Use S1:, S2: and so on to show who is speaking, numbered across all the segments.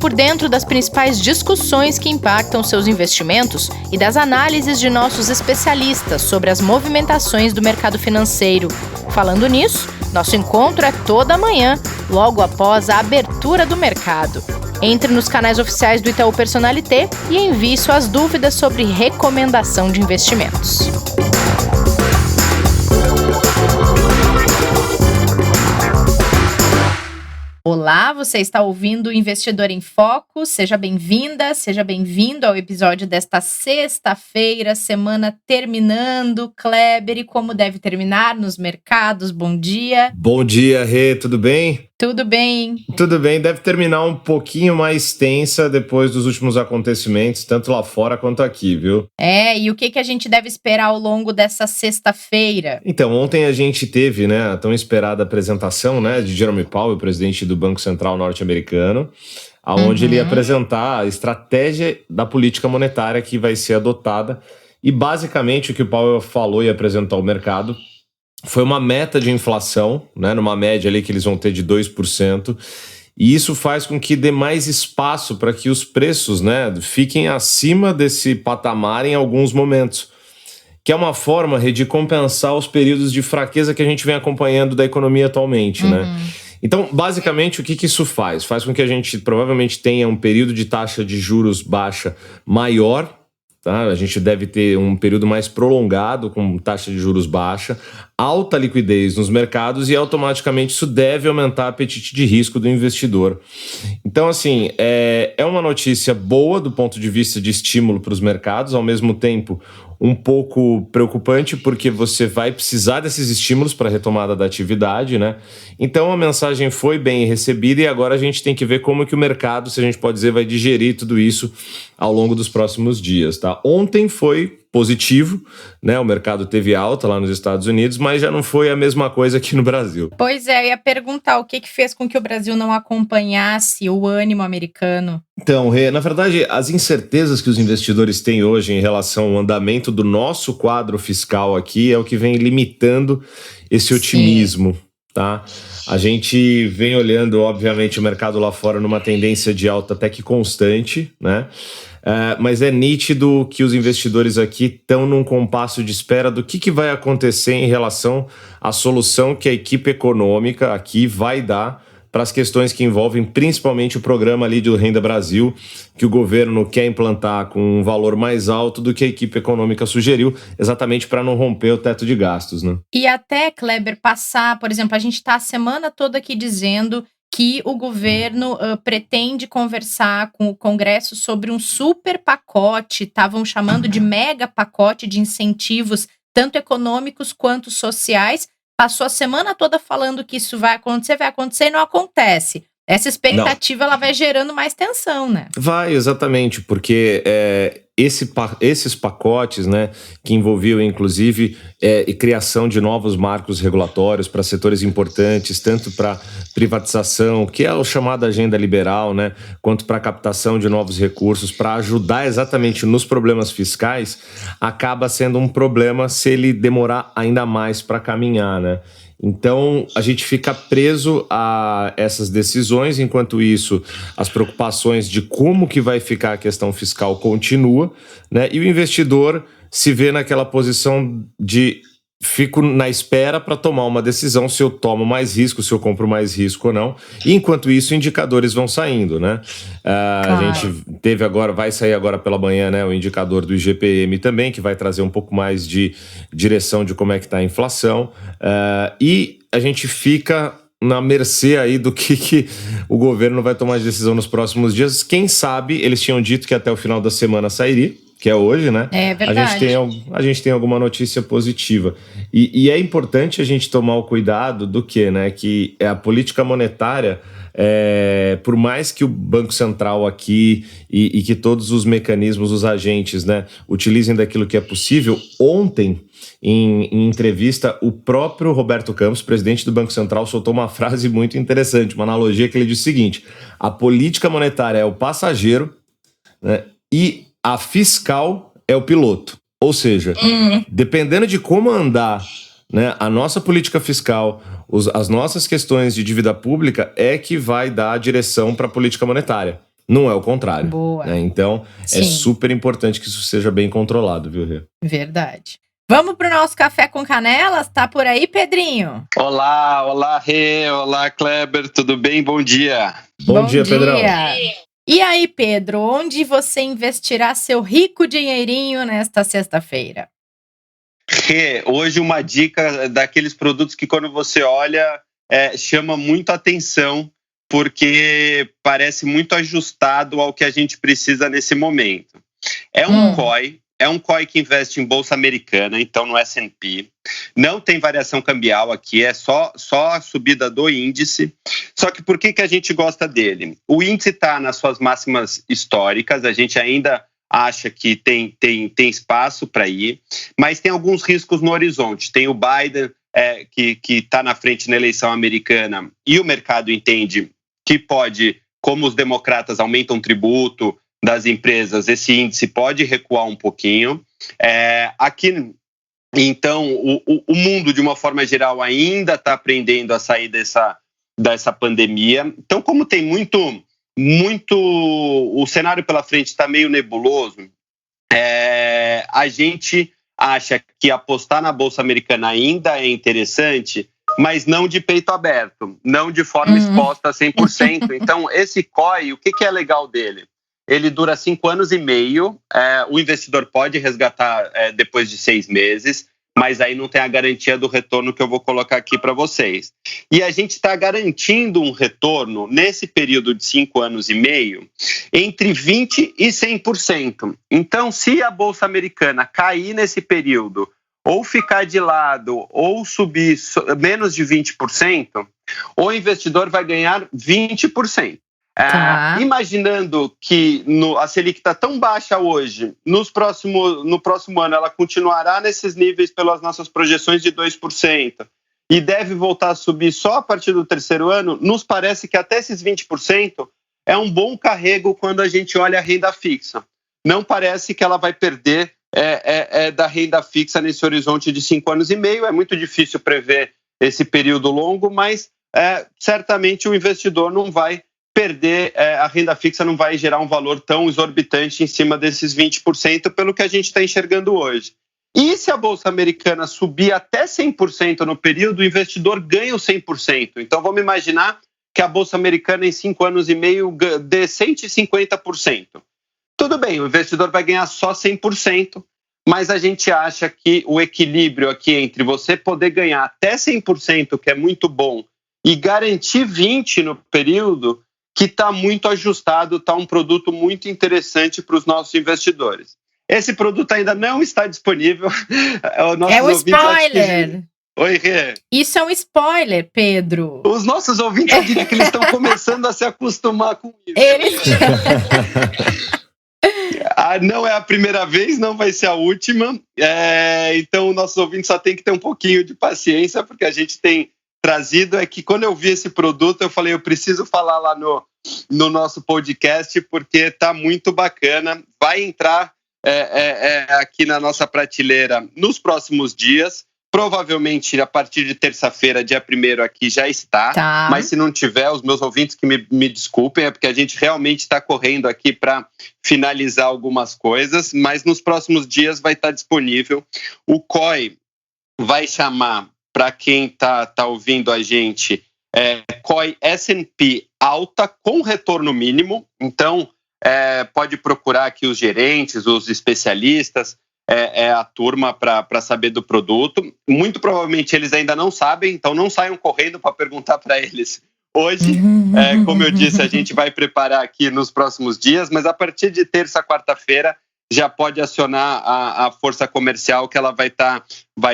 S1: por dentro das principais discussões que impactam seus investimentos e das análises de nossos especialistas sobre as movimentações do mercado financeiro. Falando nisso, nosso encontro é toda manhã, logo após a abertura do mercado. Entre nos canais oficiais do Itaú Personalité e envie suas dúvidas sobre recomendação de investimentos. Olá, você está ouvindo o Investidor em Foco. Seja bem-vinda, seja bem-vindo ao episódio desta sexta-feira, semana terminando. Kleber, e como deve terminar nos mercados? Bom dia.
S2: Bom dia, Rê, tudo bem?
S1: Tudo bem.
S2: Tudo bem, deve terminar um pouquinho mais tensa depois dos últimos acontecimentos, tanto lá fora quanto aqui, viu?
S1: E o que a gente deve esperar ao longo dessa sexta-feira?
S2: Então, ontem a gente teve, a tão esperada apresentação, de Jerome Powell, presidente do Banco Central norte-americano, onde ele ia apresentar a estratégia da política monetária que vai ser adotada. E basicamente o que o Powell falou e apresentou ao mercado foi uma meta de inflação, numa média ali que eles vão ter de 2%, e isso faz com que dê mais espaço para que os preços fiquem acima desse patamar em alguns momentos, que é uma forma de compensar os períodos de fraqueza que a gente vem acompanhando da economia atualmente, Então, basicamente, o que isso faz? Faz com que a gente provavelmente tenha um período de taxa de juros baixa maior, tá? A gente deve ter um período mais prolongado com taxa de juros baixa, alta liquidez nos mercados e automaticamente isso deve aumentar o apetite de risco do investidor. Então, assim, é uma notícia boa do ponto de vista de estímulo para os mercados, ao mesmo tempo um pouco preocupante porque você vai precisar desses estímulos para a retomada da atividade, Então a mensagem foi bem recebida e agora a gente tem que ver como que o mercado, se a gente pode dizer, vai digerir tudo isso ao longo dos próximos dias, tá? Ontem foi positivo, o mercado teve alta lá nos Estados Unidos, mas já não foi a mesma coisa aqui no Brasil.
S1: Pois é, eu ia perguntar o que fez com que o Brasil não acompanhasse o ânimo americano.
S2: Então, Rê, na verdade, as incertezas que os investidores têm hoje em relação ao andamento do nosso quadro fiscal aqui é o que vem limitando esse otimismo, tá? A gente vem olhando, obviamente, o mercado lá fora numa tendência de alta até que constante, mas é nítido que os investidores aqui estão num compasso de espera do que vai acontecer em relação à solução que a equipe econômica aqui vai dar para as questões que envolvem principalmente o programa ali do Renda Brasil, que o governo quer implantar com um valor mais alto do que a equipe econômica sugeriu, exatamente para não romper o teto de gastos,
S1: E até, Kleber, passar, por exemplo, a gente está a semana toda aqui dizendo que o governo pretende conversar com o Congresso sobre um super pacote, estavam chamando de mega pacote de incentivos, tanto econômicos quanto sociais. Passou a semana toda falando que isso vai acontecer e não acontece. Essa expectativa ela vai gerando mais tensão,
S2: Vai, exatamente, porque esses pacotes, que envolviam inclusive criação de novos marcos regulatórios para setores importantes, tanto para privatização, que é a chamada agenda liberal, quanto para captação de novos recursos, para ajudar exatamente nos problemas fiscais, acaba sendo um problema se ele demorar ainda mais para caminhar, Então, a gente fica preso a essas decisões, enquanto isso, as preocupações de como que vai ficar a questão fiscal continua, E o investidor se vê naquela posição de fico na espera para tomar uma decisão se eu tomo mais risco, se eu compro mais risco ou não. E enquanto isso, indicadores vão saindo, A gente teve agora, vai sair agora pela manhã, o indicador do IGPM também, que vai trazer um pouco mais de direção de como é que está a inflação. E a gente fica na mercê aí do que o governo vai tomar de decisão nos próximos dias. Quem sabe, eles tinham dito que até o final da semana sairia, que é hoje,
S1: É verdade.
S2: A gente tem alguma notícia positiva. E é importante a gente tomar o cuidado do que a política monetária, por mais que o Banco Central aqui e que todos os mecanismos, os agentes, utilizem daquilo que é possível, ontem, em entrevista, o próprio Roberto Campos, presidente do Banco Central, soltou uma frase muito interessante, uma analogia que ele diz o seguinte: a política monetária é o passageiro, e a fiscal é o piloto. Ou seja, dependendo de como andar a nossa política fiscal, as nossas questões de dívida pública é que vai dar a direção para a política monetária. não é o contrário.
S1: Boa.
S2: Né? Então,
S1: Sim.
S2: é super importante que isso seja bem controlado, viu, Rê?
S1: Verdade. Vamos pro nosso café com canelas? Tá por aí, Pedrinho?
S3: Olá, Rê, olá, Kleber, tudo bem? Bom dia.
S2: Bom dia, Pedrão.
S1: E aí, Pedro, onde você investirá seu rico dinheirinho nesta sexta-feira?
S3: Rê, hoje uma dica daqueles produtos que quando você olha, chama muito a atenção, porque parece muito ajustado ao que a gente precisa nesse momento. É um COI. É um COI que investe em bolsa americana, então no S&P. Não tem variação cambial aqui, é só a subida do índice. Só que por que a gente gosta dele? O índice está nas suas máximas históricas, a gente ainda acha que tem espaço para ir, mas tem alguns riscos no horizonte. Tem o Biden, que está na frente na eleição americana, e o mercado entende que pode, como os democratas aumentam tributo das empresas, esse índice pode recuar um pouquinho. Aqui, então, o mundo, de uma forma geral, ainda está aprendendo a sair dessa pandemia. Então, como tem muito... O cenário pela frente está meio nebuloso, a gente acha que apostar na Bolsa Americana ainda é interessante, mas não de peito aberto, não de forma exposta a 100%. Então, esse COI, o que é legal dele? Ele dura 5 anos e meio, o investidor pode resgatar depois de 6 meses, mas aí não tem a garantia do retorno que eu vou colocar aqui para vocês. E a gente está garantindo um retorno, nesse período de 5 anos e meio, entre 20% e 100%. Então, se a Bolsa Americana cair nesse período, ou ficar de lado, ou subir menos de 20%, o investidor vai ganhar 20%. Imaginando que a Selic está tão baixa hoje, no próximo ano ela continuará nesses níveis pelas nossas projeções de 2%, e deve voltar a subir só a partir do terceiro ano, nos parece que até esses 20% é um bom carrego quando a gente olha a renda fixa. Não parece que ela vai perder da renda fixa nesse horizonte de 5 anos e meio. É muito difícil prever esse período longo, mas certamente o investidor não vai perder, a renda fixa não vai gerar um valor tão exorbitante em cima desses 20%, pelo que a gente está enxergando hoje. E se a Bolsa Americana subir até 100% no período, o investidor ganha os 100%. Então vamos imaginar que a Bolsa Americana em 5 anos e meio dê 150%. Tudo bem, o investidor vai ganhar só 100%, mas a gente acha que o equilíbrio aqui entre você poder ganhar até 100%, que é muito bom, e garantir 20% no período, que está muito ajustado, está um produto muito interessante para os nossos investidores. Esse produto ainda não está disponível.
S1: É um spoiler!
S3: Oi, Rê.
S1: Isso é um spoiler, Pedro.
S3: Os nossos ouvintes, eu diria que eles estão começando a se acostumar com isso. Não é a primeira vez, não vai ser a última. Então, o nosso ouvinte só tem que ter um pouquinho de paciência, porque a gente tem trazido, que quando eu vi esse produto, eu falei, eu preciso falar lá no nosso podcast, porque está muito bacana. Vai entrar aqui na nossa prateleira nos próximos dias. Provavelmente a partir de terça-feira, dia 1º aqui já está. Mas se não tiver, os meus ouvintes que me desculpem, é porque a gente realmente está correndo aqui para finalizar algumas coisas, mas nos próximos dias vai estar disponível. O COI vai chamar, para quem está ouvindo a gente, COI S&P alta com retorno mínimo. Então, pode procurar aqui os gerentes, os especialistas, a turma para saber do produto. Muito provavelmente eles ainda não sabem, então não saiam correndo para perguntar para eles hoje. Como eu disse, a gente vai preparar aqui nos próximos dias, mas a partir de terça, quarta-feira, já pode acionar a força comercial, que ela vai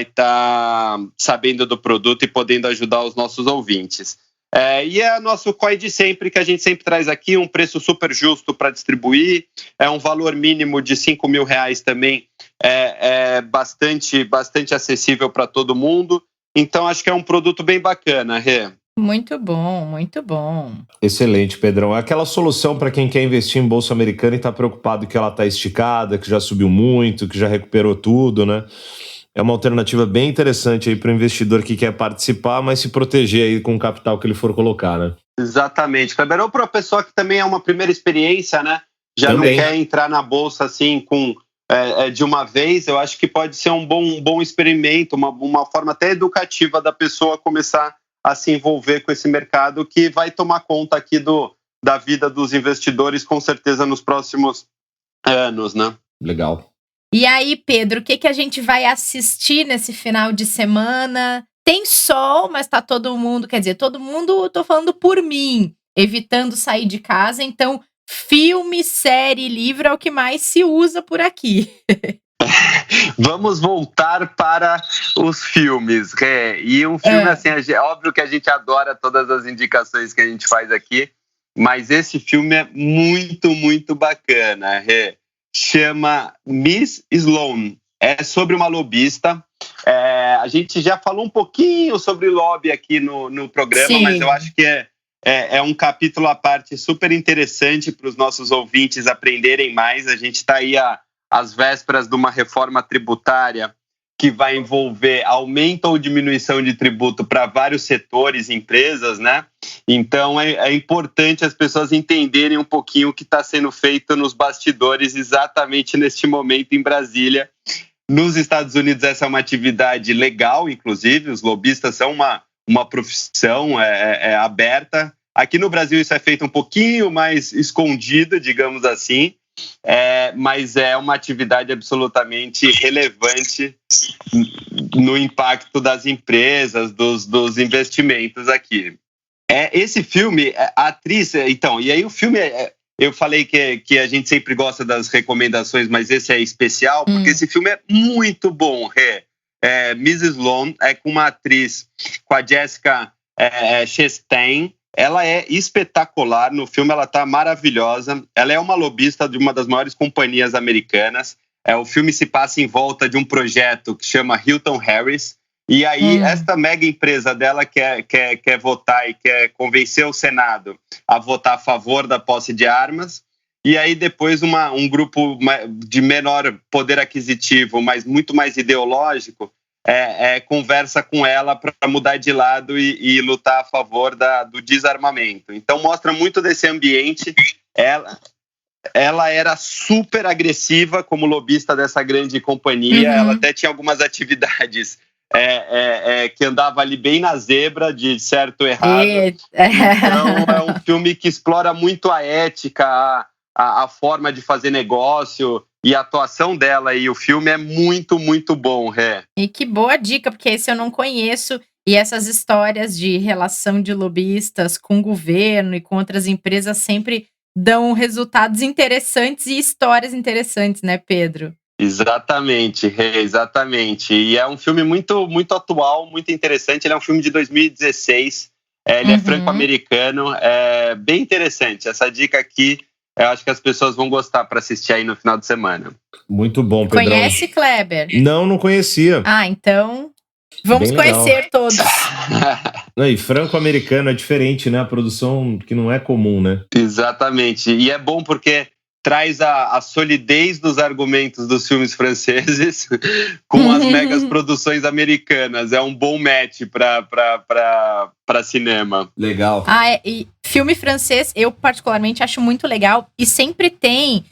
S3: tá sabendo do produto e podendo ajudar os nossos ouvintes. E é nosso COI de sempre, que a gente sempre traz aqui, um preço super justo para distribuir, um valor mínimo de R$5 mil também, bastante acessível para todo mundo. Então, acho que é um produto bem bacana, Rê.
S1: Muito bom, muito bom.
S2: Excelente, Pedrão. É aquela solução para quem quer investir em Bolsa Americana e está preocupado que ela está esticada, que já subiu muito, que já recuperou tudo, né? É uma alternativa bem interessante aí para o investidor que quer participar, mas se proteger aí com o capital que ele for colocar, né?
S3: Exatamente, Kleber. Ou para a pessoa que também é uma primeira experiência, né? Já
S2: Também.
S3: não quer entrar na bolsa assim de uma vez, eu acho que pode ser um bom experimento, uma forma até educativa da pessoa começar a se envolver com esse mercado que vai tomar conta aqui da vida dos investidores, com certeza, nos próximos anos, né?
S2: Legal.
S1: E aí, Pedro, o que a gente vai assistir nesse final de semana? Tem sol, mas tá todo mundo, quer dizer, todo mundo, tô falando por mim, evitando sair de casa, então filme, série, livro é o que mais se usa por aqui.
S3: Vamos voltar para os filmes, e um filme assim, é óbvio que a gente adora todas as indicações que a gente faz aqui, mas esse filme é muito, muito bacana, chama Miss Sloane, é sobre uma lobista. A gente já falou um pouquinho sobre lobby aqui no programa, sim, mas eu acho que é um capítulo à parte super interessante para os nossos ouvintes aprenderem mais. A gente está aí às vésperas de uma reforma tributária que vai envolver aumento ou diminuição de tributo para vários setores e empresas, né? Então é importante as pessoas entenderem um pouquinho o que está sendo feito nos bastidores exatamente neste momento em Brasília. Nos Estados Unidos essa é uma atividade legal, inclusive, os lobistas são uma profissão aberta. Aqui no Brasil isso é feito um pouquinho mais escondido, digamos assim, mas é uma atividade absolutamente relevante no impacto das empresas, dos investimentos aqui. Esse filme, a atriz... Então, e aí o filme... Eu falei que a gente sempre gosta das recomendações, mas esse é especial, porque esse filme é muito bom. Miss Sloane é com uma atriz, com a Jessica Chastain. Ela é espetacular, no filme ela está maravilhosa. Ela é uma lobista de uma das maiores companhias americanas. O filme se passa em volta de um projeto que chama Hilton Harris. E aí, esta mega empresa dela quer votar e quer convencer o Senado a votar a favor da posse de armas. E aí, depois, um grupo de menor poder aquisitivo, mas muito mais ideológico, conversa com ela para mudar de lado e lutar a favor do desarmamento. Então, mostra muito desse ambiente. Ela era super agressiva como lobista dessa grande companhia. Ela até tinha algumas atividades que andava ali bem na zebra de certo e errado. Então é um filme que explora muito a ética, a forma de fazer negócio e a atuação dela, e o filme é muito, muito bom.
S1: E que boa dica, porque esse eu não conheço, e essas histórias de relação de lobistas com o governo e com outras empresas sempre dão resultados interessantes e histórias interessantes, né, Pedro?
S3: Exatamente, exatamente. E é um filme muito, muito atual, muito interessante. Ele é um filme de 2016. Ele é franco-americano. É bem interessante. Essa dica aqui, eu acho que as pessoas vão gostar para assistir aí no final de semana.
S2: Muito bom, Pedrão.
S1: Conhece, Kleber?
S2: Não conhecia.
S1: Então vamos conhecer todos.
S2: E franco-americano é diferente, né? A produção que não é comum, né?
S3: Exatamente. E é bom porque traz a solidez dos argumentos dos filmes franceses com as megas produções americanas. É um bom match para cinema.
S2: Legal.
S1: E filme francês, eu particularmente acho muito legal. E sempre tem,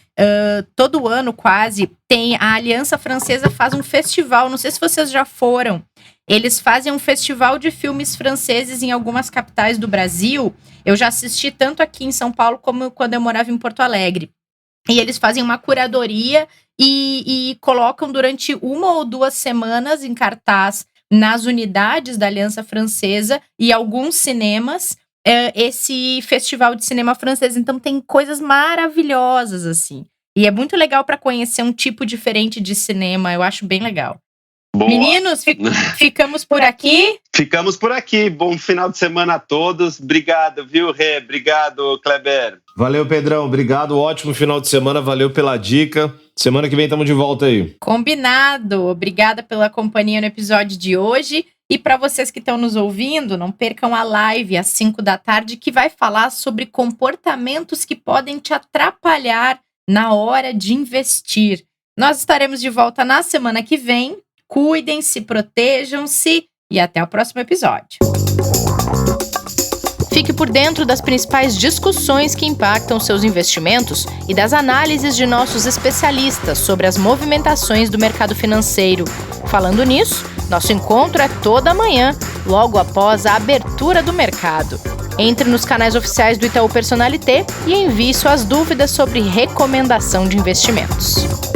S1: todo ano quase, tem a Aliança Francesa faz um festival. Não sei se vocês já foram. Eles fazem um festival de filmes franceses em algumas capitais do Brasil. Eu já assisti tanto aqui em São Paulo como quando eu morava em Porto Alegre. E eles fazem uma curadoria e colocam durante 1 ou 2 semanas em cartaz nas unidades da Aliança Francesa e alguns cinemas esse festival de cinema francês. Então tem coisas maravilhosas, assim. E é muito legal para conhecer um tipo diferente de cinema. Eu acho bem legal. Boa. Meninos, ficamos por aqui?
S3: Ficamos por aqui. Bom final de semana a todos. Obrigado, viu, Rê? Obrigado, Kleber.
S2: Valeu, Pedrão. Obrigado. Ótimo final de semana. Valeu pela dica. Semana que vem estamos de volta aí.
S1: Combinado. Obrigada pela companhia no episódio de hoje. E para vocês que estão nos ouvindo, não percam a live às 5 da tarde, que vai falar sobre comportamentos que podem te atrapalhar na hora de investir. Nós estaremos de volta na semana que vem. Cuidem-se, protejam-se e até o próximo episódio. Fique por dentro das principais discussões que impactam seus investimentos e das análises de nossos especialistas sobre as movimentações do mercado financeiro. Falando nisso, nosso encontro é toda manhã, logo após a abertura do mercado. Entre nos canais oficiais do Itaú Personalité e envie suas dúvidas sobre recomendação de investimentos.